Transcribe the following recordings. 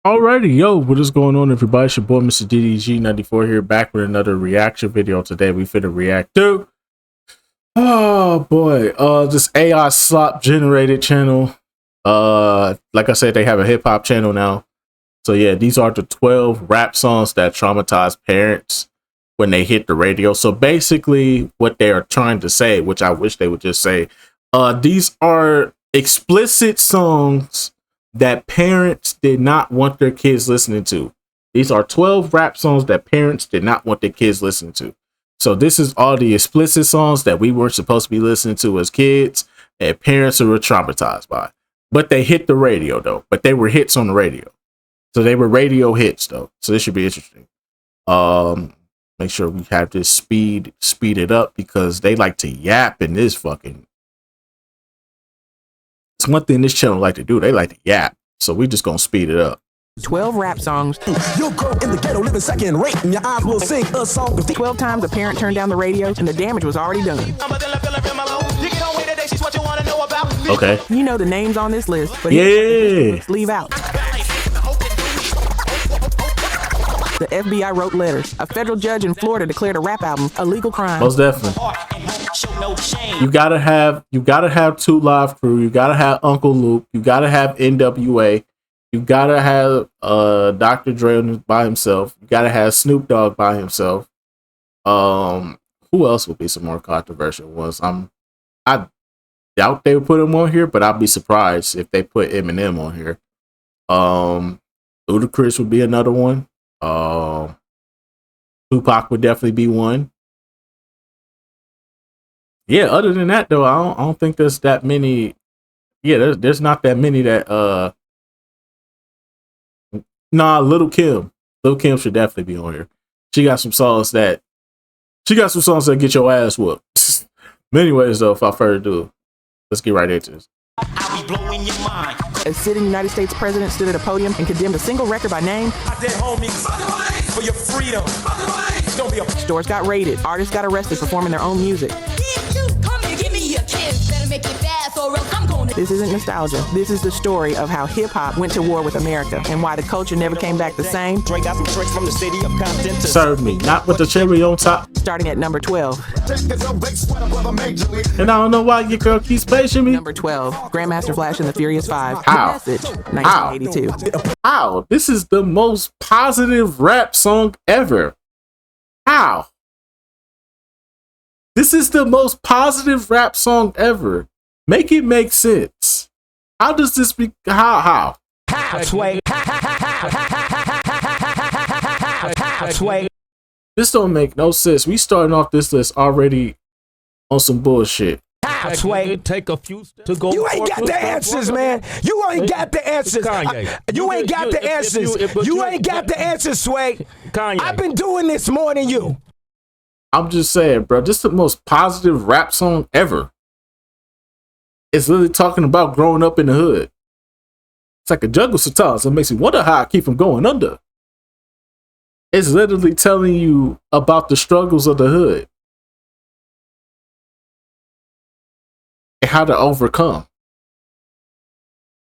Alrighty, yo, what is going on, everybody? It's your boy, Mr. DDG94 here, back with another reaction video. Today, we finna react to, oh boy, this AI slop generated channel. Like I said, they have a hip hop channel now. So yeah, these are the 12 rap songs that traumatized parents when they hit the radio. So basically, what they are trying to say, which I wish they would just say, these are explicit songs that parents did not want their kids listening to. These are 12 rap songs that parents did not want their kids listening to. So this is all the explicit songs that we weren't supposed to be listening to as kids and parents were traumatized by. But they hit the radio though. But they were hits on the radio. So they were radio hits though. So this should be interesting. Make sure we have this speed it up because they like to yap in this fucking. It's one thing this channel like to do. They like to yap. So we just gonna speed it up. 12 rap songs. You'll grow in the ghetto, living second rate, and your eyes will sing a song. 12 times a parent turned down the radio and the damage was already done. Okay. You know the names on this list, but yeah, leave out. The FBI wrote letters. A federal judge in Florida declared a rap album a legal crime. Most definitely. You gotta have 2 Live Crew. You gotta have Uncle Luke. You gotta have NWA. You gotta have Dr. Dre by himself. You gotta have Snoop Dogg by himself. Who else would be some more controversial ones? I doubt they would put him on here, but I'd be surprised if they put Eminem on here. Ludacris would be another one. Tupac would definitely be one. Yeah, other than that though, I don't think there's that many. Yeah, there's not that many that nah, Little Kim should definitely be on here. She got some songs that get your ass whooped. But anyways though, without further ado, let's get right into this. A sitting United States president stood at a podium and condemned a single record by name. For your freedom. Don't be a Stores got raided. Artists got arrested performing their own music. This isn't nostalgia. This is the story of how hip-hop went to war with America and why the culture never came back the same. Serve me, not with the cherry on top. Starting at number 12. And I don't know why your girl keeps paging me. Number 12, Grandmaster Flash and the Furious Five. How? Message, 1982. How? This is the most positive rap song ever. How? This is the most positive rap song ever. Make it make sense. How does this be? How? sway. Sway. This don't make no sense. We starting off this list already on some bullshit. Sway. Take a few steps to go. You ain't got the answers, man. You ain't got the answers. You ain't got the answers. You ain't got the answers, Sway. I've been doing this more than you. I'm just saying, bro. This is the most positive rap song ever. It's literally talking about growing up in the hood. It's like a jungle sometimes. It makes you wonder how I keep from going under. It's literally telling you about the struggles of the hood and how to overcome.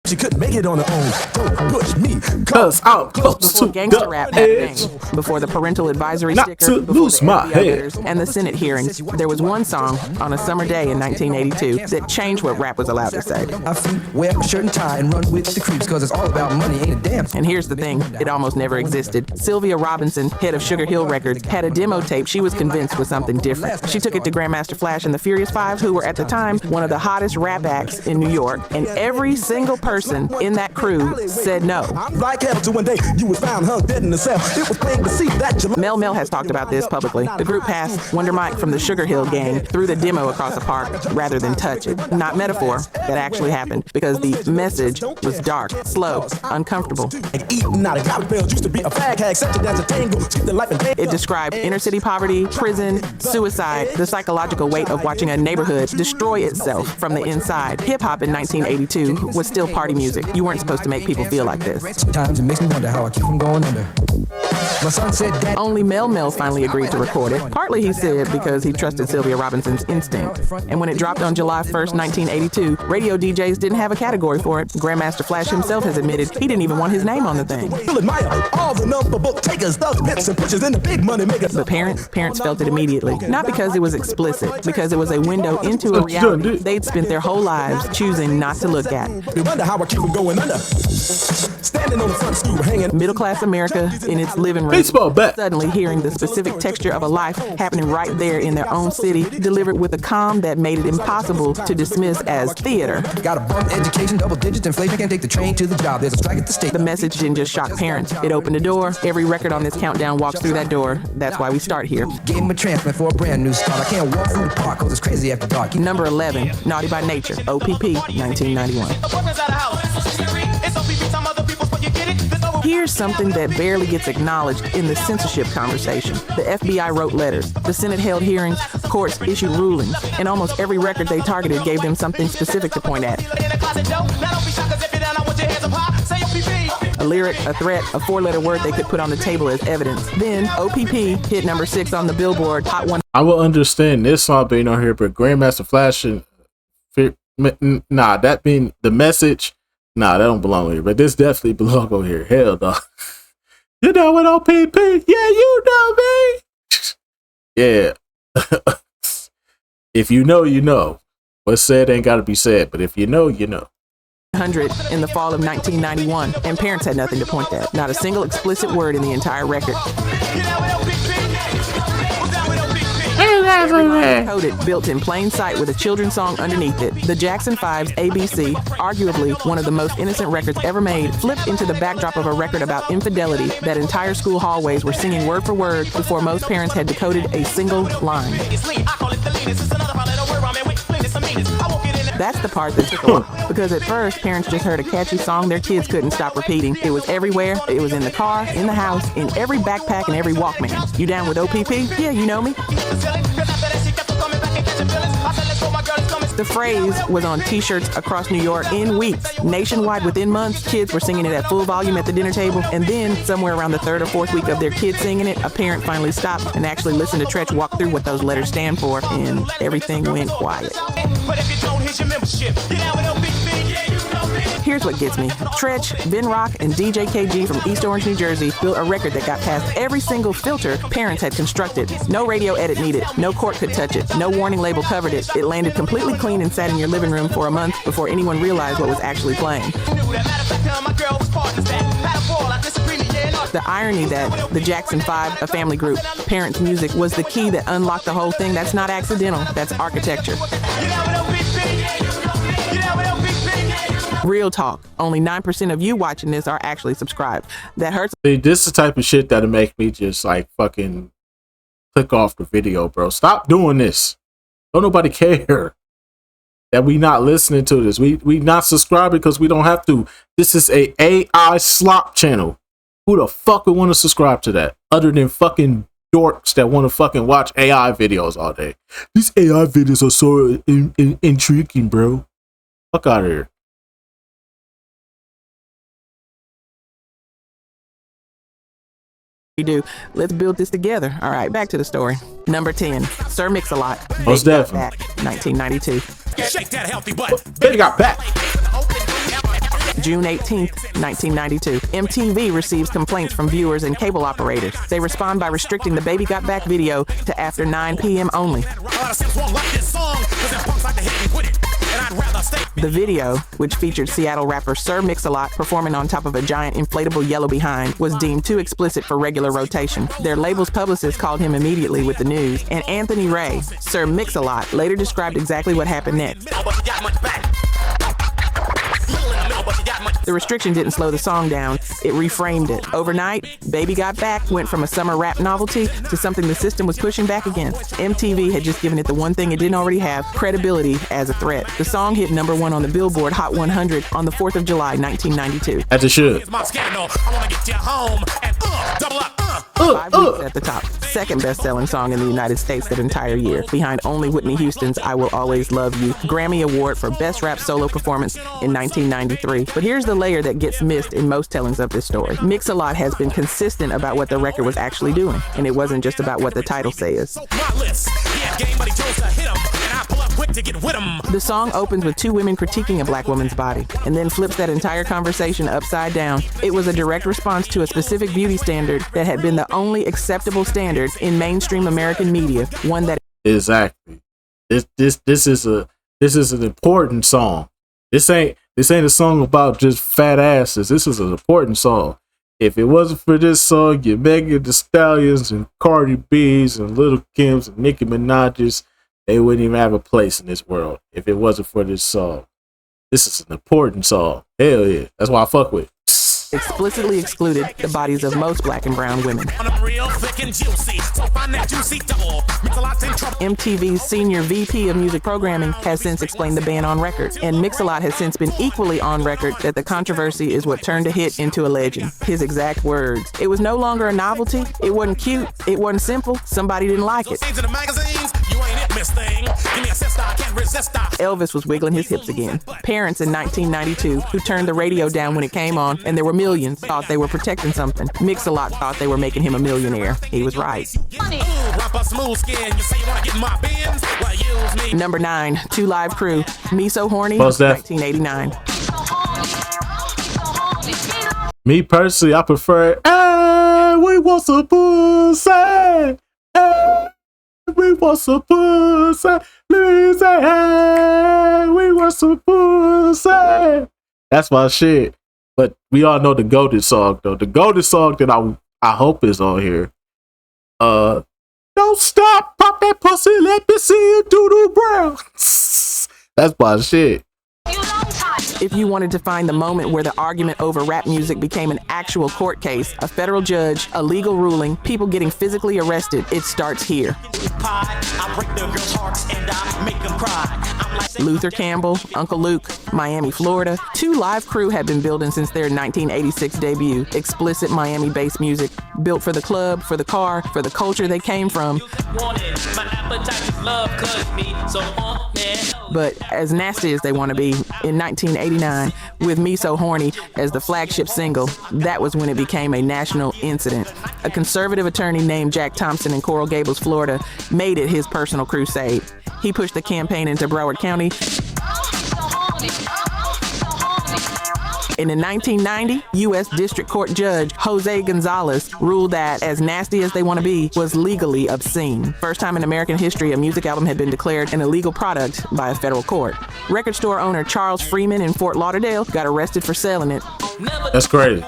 She couldn't make it on her own. Don't push me. Cause I'm close to gangster the rap had a edge. name. Before the parental advisory Not sticker, to before lose the my FBI head. letters, and the Senate hearings, there was one song on a summer day in 1982 that changed what rap was allowed to say. I feet, wear a shirt and tie and run with the creeps cause it's all about money, ain't a damn. And here's the thing, it almost never existed. Sylvia Robinson, head of Sugar Hill Records, had a demo tape she was convinced was something different. She took it to Grandmaster Flash and the Furious Five, who were at the time one of the hottest rap acts in New York, and every single person in that crew said no. Like hell to one day you was found hung dead in the cell. It was plain to see that you Mel has talked about this publicly. The group passed Wonder Mike from the Sugar Hill gang through the demo across the park rather than touch it. Not metaphor, that actually happened because the message was dark, slow, uncomfortable. eating out of garbage pails. Used to be a fag hag, such a dance a tango. Skip the life and It described inner city poverty, prison, suicide, the psychological weight of watching a neighborhood destroy itself from the inside. Hip hop in 1982 was still part party music. You weren't supposed to make people feel like this. Sometimes it makes me wonder how I keep from going under. My son said that Only Mel Mel finally agreed to record it. Partly, he said, because he trusted Sylvia Robinson's instinct. And when it dropped on July 1st, 1982, radio DJs didn't have a category for it. Grandmaster Flash himself has admitted he didn't even want his name on the thing. all the number book takers, thugs, pimps, and pushers in the big money makers. But parents felt it immediately. Not because it was explicit, because it was a window into a reality they'd spent their whole lives choosing not to look at. They wonder how I keep from going under. Standing on the front stoop, hanging. Middle-class America in its living room, Baseball bat. suddenly hearing the specific texture of a life happening right there in their own city, delivered with a calm that made it impossible to dismiss as theater. Got a bum education, double digits, inflation, can't take the train to the job. There's a strike at the state. The message didn't just shock parents. It opened a door. Every record on this countdown walks through that door. That's why we start here. Gave him a transplant for a brand new start. I can't walk through the park cause it's crazy after dark. Number 11, Naughty by Nature, OPP, 1991. Here's something that barely gets acknowledged in the censorship conversation. The FBI wrote letters, the Senate held hearings, courts issued rulings, and almost every record they targeted gave them something specific to point at. A lyric, a threat, a four-letter word they could put on the table as evidence. Then, OPP hit number 6 on the Billboard Hot 100. I will understand this song being on here, but Grandmaster Flash and that being the message, that don't belong here. But this definitely belong on here. Hell no. You know what, OPP? Yeah, you know me. Yeah. If you know, you know. What's said ain't got to be said, but if you know, you know. 100 in the fall of 1991, and parents had nothing to point at. Not a single explicit word in the entire record. Coded, built in plain sight with a children's song underneath it. The Jackson 5's ABC, arguably one of the most innocent records ever made, flipped into the backdrop of a record about infidelity that entire school hallways were singing word for word before most parents had decoded a single line. That's the part that took a while, because at first, parents just heard a catchy song their kids couldn't stop repeating. It was everywhere. It was in the car, in the house, in every backpack, and every Walkman. You down with OPP? Yeah, you know me. The phrase was on t-shirts across New York in weeks. Nationwide within months, kids were singing it at full volume at the dinner table. And then, somewhere around the third or fourth week of their kids singing it, a parent finally stopped and actually listened to Tretch walk through what those letters stand for, and everything went quiet. Here's what gets me. Tretch, Ben Rock, and DJ KG from East Orange, New Jersey built a record that got past every single filter parents had constructed. No radio edit needed. No court could touch it. No warning label covered it. It landed completely clean and sat in your living room for a month before anyone realized what was actually playing. The irony that the Jackson 5, a family group, parents' music was the key that unlocked the whole thing. That's not accidental. That's architecture. Real talk. Only 9% of you watching this are actually subscribed. That hurts. See, this is the type of shit that'll make me just like fucking click off the video, bro. Stop doing this. Don't nobody care that we not listening to this. We not subscribing because we don't have to. This is a AI slop channel. Who the fuck would want to subscribe to that? Other than fucking dorks that want to fucking watch AI videos all day. These AI videos are so intriguing, bro. Fuck out of here. We do. Let's build this together. All right, back to the story. Number 10, Sir Mix-a-Lot. Most definitely. Back, 1992. Shake that healthy butt. Baby got back. June 18th, 1992. MTV receives complaints from viewers and cable operators. They respond by restricting the Baby Got Back video to after 9 p.m. only. The video, which featured Seattle rapper Sir Mix-a-Lot performing on top of a giant inflatable yellow behind, was deemed too explicit for regular rotation. Their label's publicist called him immediately with the news, and Anthony Ray, Sir Mix-a-Lot, later described exactly what happened next. The restriction didn't slow the song down, it reframed it. Overnight, Baby Got Back went from a summer rap novelty to something the system was pushing back against. MTV had just given it the one thing it didn't already have, credibility as a threat. The song hit number 1 on the Billboard Hot 100 on the 4th of July, 1992. As it should. I wanna get you home and double up, 5 weeks at the top. Second best-selling song in the United States that entire year, behind only Whitney Houston's I Will Always Love You. Grammy Award for Best Rap Solo Performance in 1993. But here's the layer that gets missed in most tellings of this story. Mix-a-Lot has been consistent about what the record was actually doing, and it wasn't just about what the title says. The song opens with 2 women critiquing a black woman's body, and then flips that entire conversation upside down. It was a direct response to a specific beauty standard that had been the only acceptable standard in mainstream American media, one that exactly. This is an important song. This ain't a song about just fat asses. This is an important song. If it wasn't for this song, your Megan Thee Stallions and Cardi B's and Little Kim's and Nicki Minaj's, they wouldn't even have a place in this world if it wasn't for this song. This is an important song. Hell yeah. That's why I fuck with it. Explicitly excluded the bodies of most black and brown women. MTV's senior VP of music programming has since explained the ban on record, and Mix-a-Lot has since been equally on record that the controversy is what turned a hit into a legend. His exact words: "It was no longer a novelty, it wasn't cute, it wasn't simple, somebody didn't like it." Elvis was wiggling his hips again. Parents in 1992 who turned the radio down when it came on, and there were millions, thought they were protecting something. Mix-a-Lot thought they were making him a millionaire. He was right. Number 9, 2 Live Crew, Me So Horny, 1989. Me personally, I prefer, hey, we want some pussy. Hey, we want some pussy. Please say, hey, we want some pussy. That's my shit. But we all know the GOATed song, though. The GOATed song that I hope is on here. Don't stop, pop that pussy, let me see you do the brown. That's my shit. If you wanted to find the moment where the argument over rap music became an actual court case, a federal judge, a legal ruling, people getting physically arrested, it starts here. Luther Campbell, Uncle Luke, Miami, Florida. 2 Live Crew had been building since their 1986 debut. Explicit Miami-based music, built for the club, for the car, for the culture they came from. But as nasty as they want to be, in 1989, with Me So Horny as the flagship single, that was when it became a national incident. A conservative attorney named Jack Thompson in Coral Gables, Florida, made it his personal crusade. He pushed the campaign into Broward County. And in 1990, U.S. District Court Judge Jose Gonzalez ruled that As Nasty As They Want to Be was legally obscene. First time in American history a music album had been declared an illegal product by a federal court. Record store owner Charles Freeman in Fort Lauderdale got arrested for selling it. That's crazy.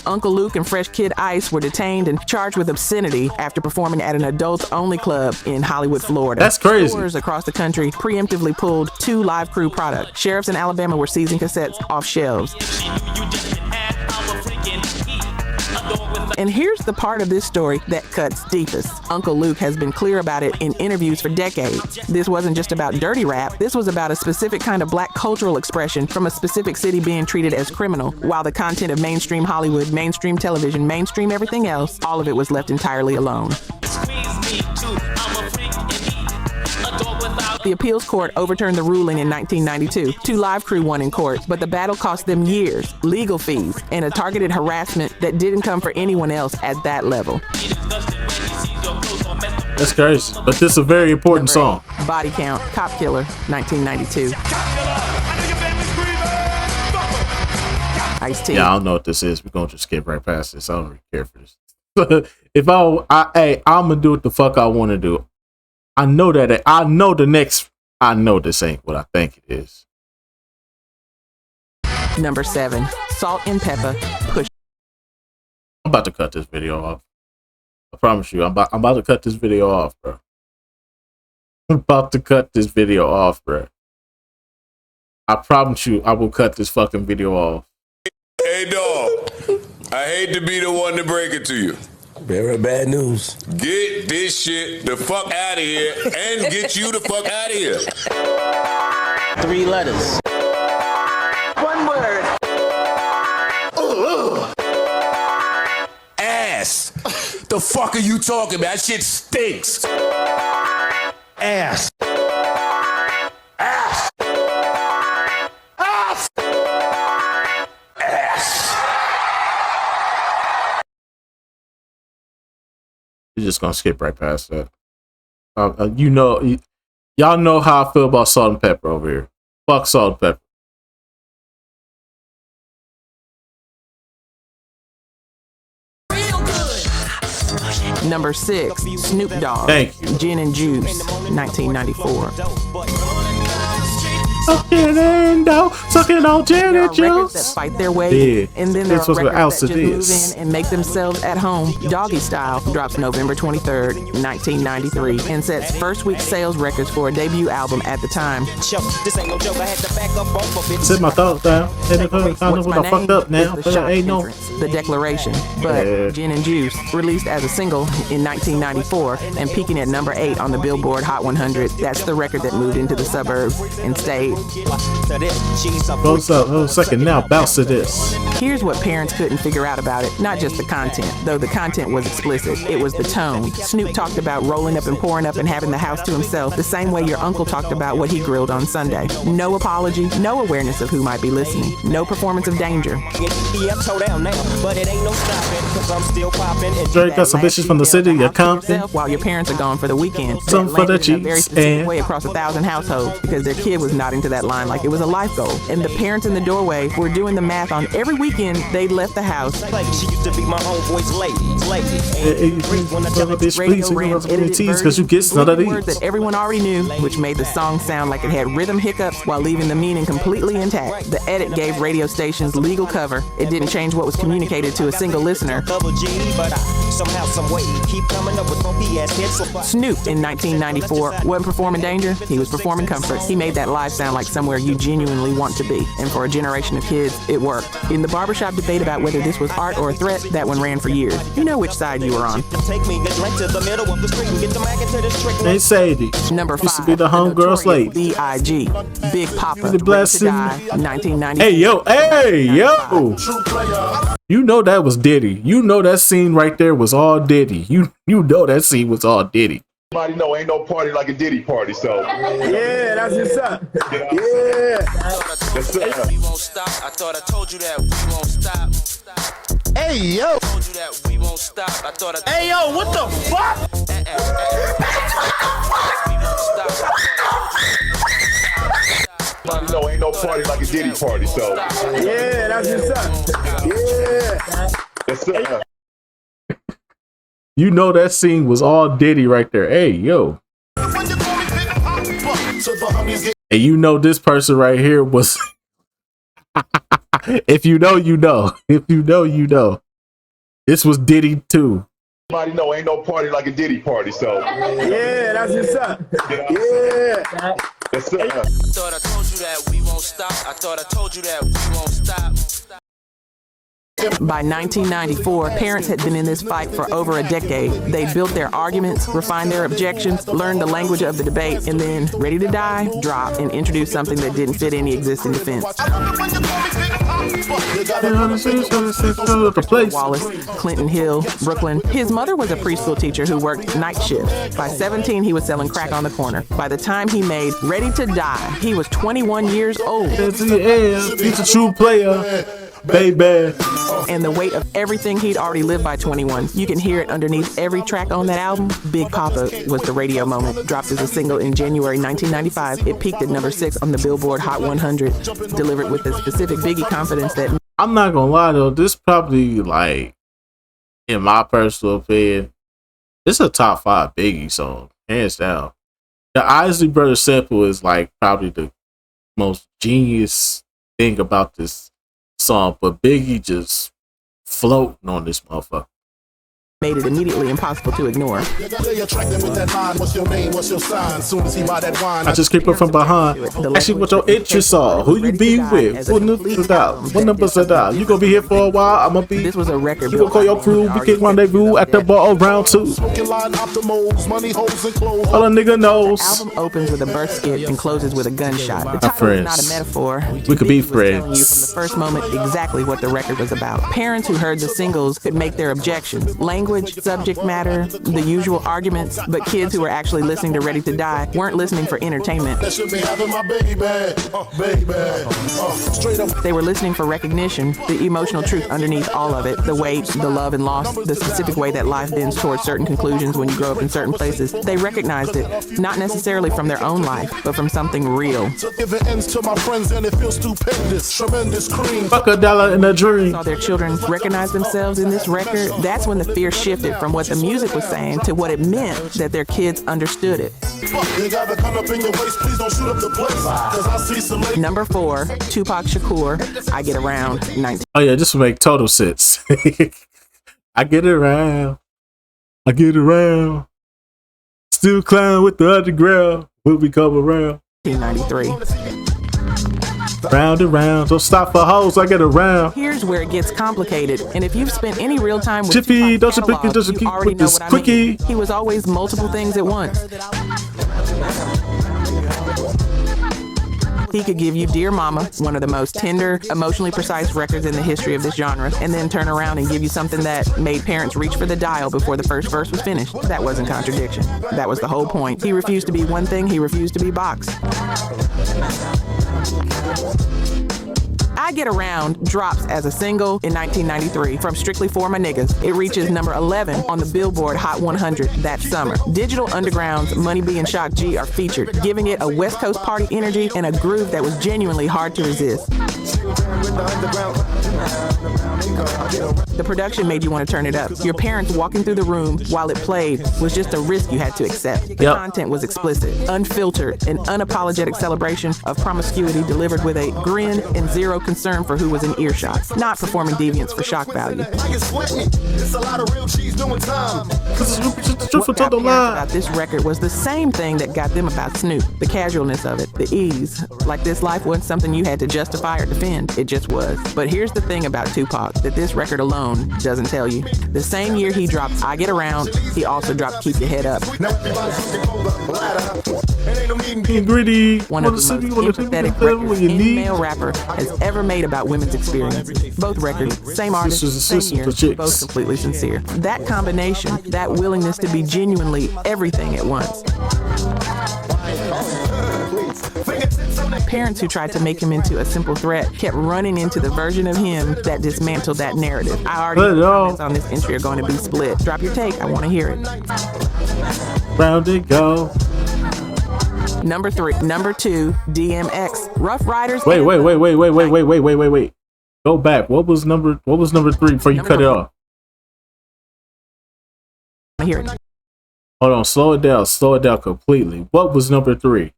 Uncle Luke and Fresh Kid Ice were detained and charged with obscenity after performing at an adults-only club in Hollywood, Florida. That's crazy. Stores across the country preemptively pulled 2 Live Crew products. Sheriffs in Alabama were seizing cassettes off shelves. And here's the part of this story that cuts deepest. Uncle Luke has been clear about it in interviews for decades. This wasn't just about dirty rap. This was about a specific kind of black cultural expression from a specific city being treated as criminal, while the content of mainstream Hollywood, mainstream television, mainstream everything else, all of it was left entirely alone. The appeals court overturned the ruling in 1992. 2 Live Crew won in court, but the battle cost them years, legal fees, and a targeted harassment that didn't come for anyone else at that level. That's crazy. But this is a very important song. Body Count, Cop Killer, 1992. Ice-T. Yeah, I don't know what this is. We're going to just skip right past this. I don't really care for this. If I'm going to do what the fuck I want to do. I know this ain't what I think it is. Number 7, Salt and Pepper, Push. I'm about to cut this video off. I promise you, I'm about to cut this video off, bro. I'm about to cut this video off, bro. I promise you, I will cut this fucking video off. Hey, dog. I hate to be the one to break it to you. Very bad news. Get this shit the fuck out of here and get you the fuck out of here. 3 letters. 1 word. The fuck are you talking about? That shit stinks. Ass. Ass. Ass. Ass. You're just gonna skip right past that. You know, y'all know how I feel about salt and pepper over here. Fuck salt and pepper. Number 6, Snoop Dogg. Thank you. Gin and Juice, 1994. Sucking on gin There are and records juice. that fight their way, Yeah. and then there This are was what records that Alcid just is. move in and make themselves at home. Doggy Style drops November 23rd, 1993, and sets first week sales records for a debut album at the time. Sit my thoughts down. What's My Name fucked up now. is the shock Ain't no. entrance, The Declaration. But Yeah. Gin and Juice, released as a single in 1994 and peaking at number 8 on the Billboard Hot 100. That's the record that moved into the suburbs and stayed. Goes up. Oh, second now. Bounce to this. Here's what parents couldn't figure out about it. Not just the content, though the content was explicit. It was the tone. Snoop talked about rolling up and pouring up and having the house to himself the same way your uncle talked about what he grilled on Sunday. No apology, no awareness of who might be listening, no performance of danger. Drake got some bitches from the city of Compton. While your parents are gone for the weekend. Some That for the landed in a very cheeks specific and- way across 1,000 households because their kid was nodding to that line like it was a life goal. And the parents in the doorway were doing the math on every weekend they left the house. She used to be my homeboy's lady. Radio ran edited because you get none of bleeping words these. that everyone already knew, which made the song sound like it had rhythm hiccups while leaving the meaning completely intact. The edit gave radio stations legal cover. It didn't change what was communicated to a single listener. Double G, but I somehow, some way keep coming up with funky ass hits. Snoop in 1994 wasn't performing danger, he was performing comfort. He made that live sound like somewhere you genuinely want to be. And for a generation of kids, it worked. In the barbershop debate about whether this was art or a threat, that one ran for years. You know which side you were on. Take me a drink to the middle of the street and get the Mac into this trick. They say the Number 5, used to be the homegirls late. B.I.G. Big Papa, The Ready to blessing. Die, 1990. Hey yo, you know that was Diddy. You know that scene right there was all Diddy. You know that scene was all Diddy. Everybody know ain't no party like a Diddy party, so. Yeah, that's what's up. Yeah. That's it. We won't stop. I thought I told you that we won't stop. Hey, yo. Told you that we won't stop. I thought I. Hey, yo, what the fuck? Everybody know ain't no party like a Diddy party, so. Yeah, that's what's up. Yeah. That's it. You know that scene was all Diddy right there. Hey yo. And you know this person right here was. If you know, you know. If you know, you know. This was Diddy too. Everybody know ain't no party like a Diddy party, so. Yeah, that's what's up. Yeah. That's it. I thought I told you that we won't stop. I thought I told you that we won't stop. By 1994, parents had been in this fight for over a decade. They built their arguments, refined their objections, learned the language of the debate, and then, Ready to Die, dropped and introduced something that didn't fit any existing defense. The place. Wallace, Clinton Hill, Brooklyn. His mother was a preschool teacher who worked night shift. By 17, he was selling crack on the corner. By the time he made Ready to Die, he was 21 years old. He's a true player, baby. And the weight of everything he'd already lived by 21. You can hear it underneath every track on that album. Big Papa was the radio moment. Dropped as a single in January 1995. It peaked at number 6 on the Billboard Hot 100. Delivered with a specific Biggie confidence that I'm not gonna lie though, this probably like, in my personal opinion, it's a top 5 Biggie song, hands down. The Isley Brothers sample is like probably the most genius thing about this song, but Biggie just floating on this motherfucker. made it immediately impossible to ignore. I just keep up from behind. Actually, what your interests are, who you be with, what numbers are that? You gonna be here for a while? I'm gonna be. This was a record. You gonna call your crew? We can rendezvous at the bar round 2. All a nigga knows. Album opens with a birth skit and closes with a gunshot. The title is not a metaphor. We could be Biggie was telling you friends. from the first moment exactly what the record was about. Parents who heard the singles could make their objections. Language language, subject matter, the usual arguments, but kids who were actually listening to Ready to Die weren't listening for entertainment. They were listening for recognition, the emotional truth underneath all of it, the weight, the love and loss, the specific way that life bends towards certain conclusions when you grow up in certain places. They recognized it, not necessarily from their own life, but from something real. Fuck a dollar in a dream. Saw their children recognize themselves in this record. That's when the fear shifted from what the music was saying to what it meant that their kids understood it. Number 4, Tupac Shakur, I Get Around, 19. Oh yeah, this will make total sense. I get around. I get around. Still climb with the underground. Will we come around? 1993. Round and round, don't stop for hoes, I get around. Here's where it gets complicated, and if you've spent any real time with Jiffy, Tupac's don't you pick it, catalog, just you keep already with know this what I quickie. mean. He was always multiple things at once. He could give you Dear Mama, one of the most tender, emotionally precise records in the history of this genre, and then turn around and give you something that made parents reach for the dial before the first verse was finished. That wasn't contradiction. That was the whole point. He refused to be one thing, he refused to be boxed. I Get Around drops as a single in 1993 from Strictly For My Niggas. It reaches number 11 on the Billboard Hot 100 that summer. Digital Underground's Money B and Shock G are featured, giving it a West Coast party energy and a groove that was genuinely hard to resist. The production made you want to turn it up. Your parents walking through the room while it played was just a risk you had to accept. The content was explicit, unfiltered, an unapologetic celebration of promiscuity delivered with a grin and zero concern for who was in earshot, not performing deviance for shock value. What got parents about this record was the same thing that got them about Snoop, the casualness of it, the ease. Like this life wasn't something you had to justify or defend, it just was. But here's the thing about Tupac that this record alone doesn't tell you. The same year he dropped I Get Around, he also dropped Keep Your Head Up. Gritty. One of the most empathetic records any male rapper has ever made about women's experiences. Both records, same artist, same year, both completely sincere. That combination, that willingness to be genuinely everything at once. Parents who tried to make him into a simple threat kept running into the version of him that dismantled that narrative. I already know the comments on this entry are going to be split. Drop your take, I want to hear it. Round it go. Number 2, DMX, Rough Riders. Wait. Go back. What was number 3 before you cut it off? I hear it. Hold on, slow it down completely. What was number 3?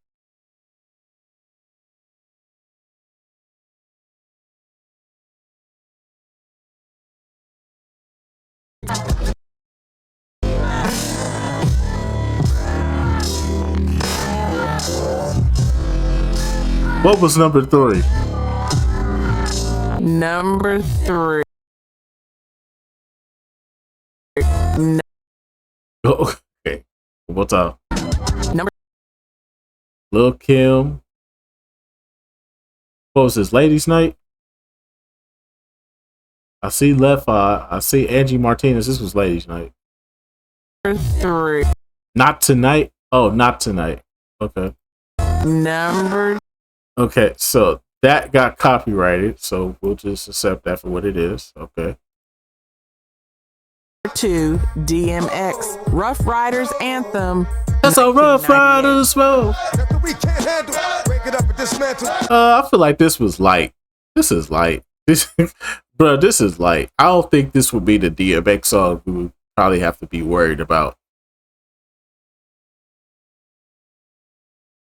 What was number 3? Number 3. Okay. One time. Number Lil' Kim. What was this? Ladies' Night? I see Left Eye. I see Angie Martinez. This was Ladies' Night. 3. Not Tonight? Oh, Not Tonight. Okay. Okay, so that got copyrighted, so we'll just accept that for what it is. Okay. 2, DMX, Rough Riders Anthem. That's a Rough Riders roll. I feel like this was light. This is light. This is light. I don't think this would be the DMX song we would probably have to be worried about.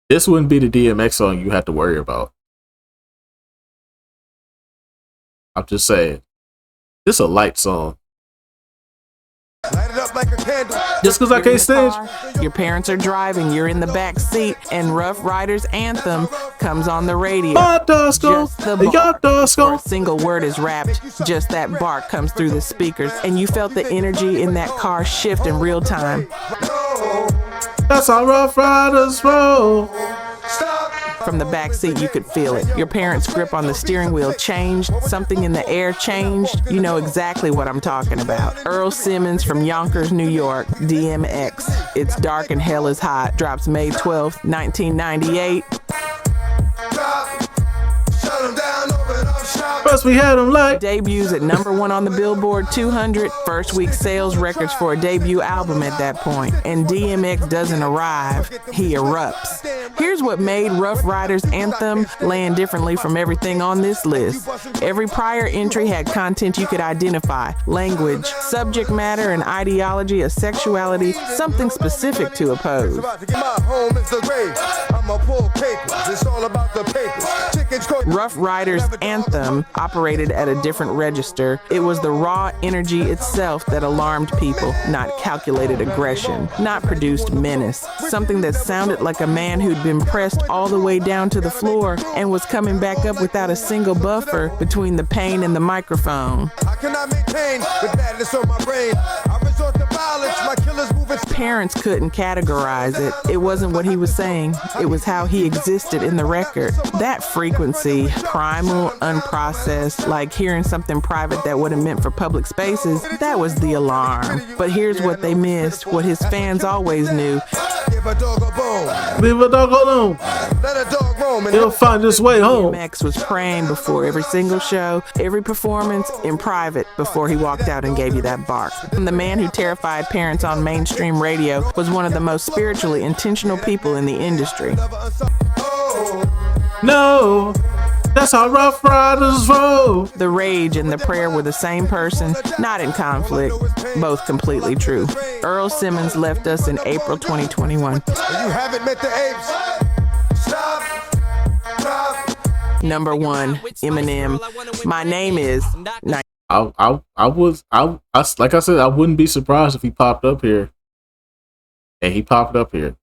This wouldn't be the DMX song you have to worry about. I'm just saying. This is a light song. Just because I can't stand. Your parents are driving, you're in the back seat, and Rough Riders Anthem comes on the radio. Just the bar. A single word is rapped, just that bark comes through the speakers, and you felt the energy in that car shift in real time. That's how Rough Riders roll. From the back seat, you could feel it. Your parents' grip on the steering wheel changed. Something in the air changed. You know exactly what I'm talking about. Earl Simmons from Yonkers, New York, DMX. It's Dark and Hell is Hot. Drops May 12th, 1998. Plus we had him like Debuts at #1 on the Billboard 200. First week sales records for a debut album at that point. And DMX doesn't arrive, he erupts. Here's what made Rough Riders' anthem land differently from everything on this list. Every prior entry had content you could identify: language, subject matter, and ideology, a sexuality, something specific to oppose. Rough Riders' anthem operated at a different register. It was the raw energy itself that alarmed people, not calculated aggression, not produced menace. Something that sounded like a man who'd been pressed all the way down to the floor and was coming back up without a single buffer between the pain and the microphone. I cannot maintain with badness on my brain. I resort to violence, my killers moving. Parents couldn't categorize it. It wasn't what he was saying. It was how he existed in the record. That frequency, primal, unprocessed, like hearing something private that would have meant for public spaces, that was the alarm. But here's what they missed, what his fans always knew. Give a dog a bone. leave a dog alone. Let a dog roam and He'll find his way home. DMX was praying before every single show, every performance, in private before he walked out and gave you that bark. And the man who terrified parents on mainstream radio was one of the most spiritually intentional people in the industry. No, that's how Rough Riders roll. The rage and the prayer were the same person, not in conflict, both completely true. Earl Simmons left us in April 2021. you haven't met the apes. Stop. #1, Eminem. My name is. Like I said, I wouldn't be surprised if he popped up here. And he popped up here.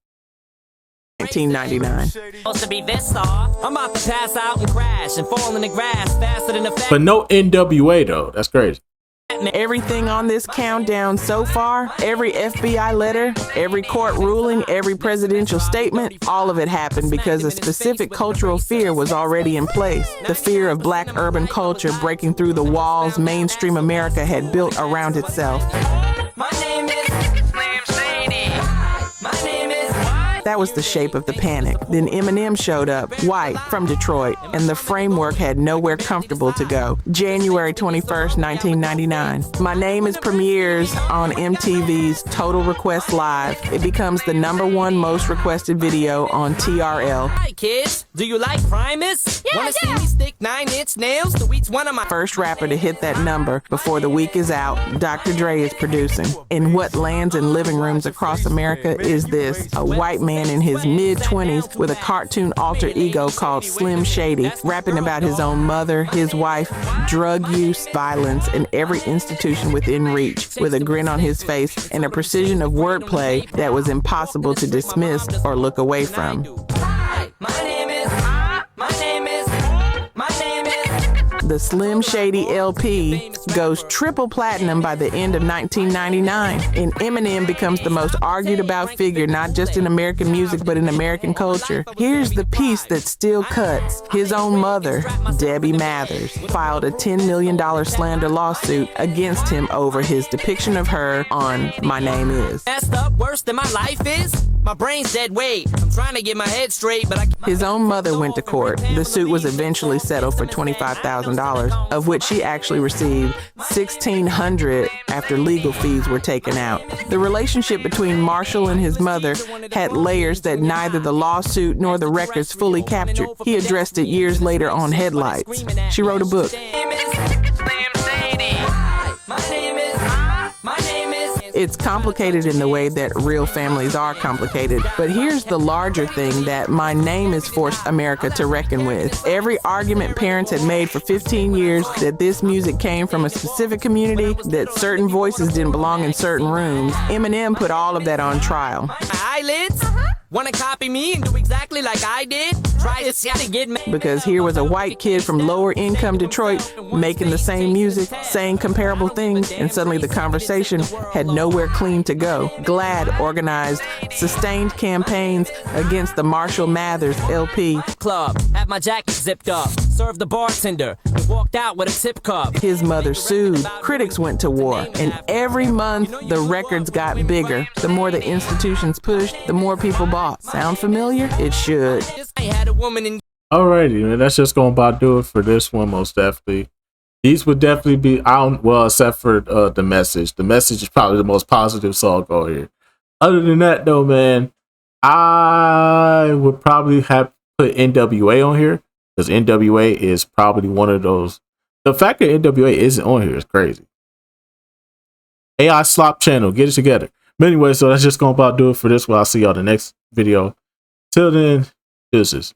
1999. Supposed to be this off. I'm about to pass out and crash and fall in the grass faster than a But no NWA though. That's crazy. Everything on this countdown so far, every FBI letter, every court ruling, every presidential statement, all of it happened because a specific cultural fear was already in place. The fear of black urban culture breaking through the walls mainstream America had built around itself. My name is Slim Shady. My name is. That was the shape of the panic. Then Eminem showed up, white, from Detroit, and the framework had nowhere comfortable to go. January 21st, 1999. My Name is premieres on MTV's Total Request Live. It becomes the #1 most requested video on TRL. Hi kids, do you like Primus? Wanna see me stick 9-inch nails to each one of my. First rapper to hit that number before the week is out, Dr. Dre is producing. And what lands in living rooms across America is this: a white man in his mid-20s with a cartoon alter ego called Slim Shady, rapping about his own mother, his wife, drug use, violence, and every institution within reach, with a grin on his face and a precision of wordplay that was impossible to dismiss or look away from. Hi, my name is. My name is. My name is. The Slim Shady LP goes triple platinum by the end of 1999, and Eminem becomes the most argued about figure not just in American music but in American culture. Here's the piece that still cuts. His own mother, Debbie Mathers, filed a $10 million slander lawsuit against him over his depiction of her on My Name Is. Messed up worse than my life is. My brain's dead weight. I'm trying to get my head straight, but I. His own mother went to court. The suit was eventually settled for $25,000, of which she actually received $1,600 after legal fees were taken out. The relationship between Marshall and his mother had layers that neither the lawsuit nor the records fully captured. He addressed it years later on Headlights. She wrote a book. It's complicated in the way that real families are complicated. But here's the larger thing that My Name Is forced America to reckon with. Every argument parents had made for 15 years that this music came from a specific community, that certain voices didn't belong in certain rooms, Eminem put all of that on trial. My eyelids? Wanna copy me and do exactly like I did? Try to get mad. Because here was a white kid from lower income Detroit making the same music, saying comparable things, and suddenly the conversation had nowhere clean to go. GLAAD organized sustained campaigns against the Marshall Mathers LP. Club, had my jacket zipped up, served the bartender, and walked out with a tip cup. His mother sued. Critics went to war. And every month, the records got bigger. The more the institutions pushed, the more people bought. Sound familiar? It should. I had a woman in. Alrighty, man. That's just gonna about do it for this one, most definitely. These would definitely be out, well, except for the message. The message is probably the most positive song on here. Other than that, though, man, I would probably have put NWA on here because NWA is probably one of those. The fact that NWA isn't on here is crazy. AI Slop channel, get it together. But anyway, so that's just gonna about do it for this one. I'll see y'all in the next video. Till then, deuces.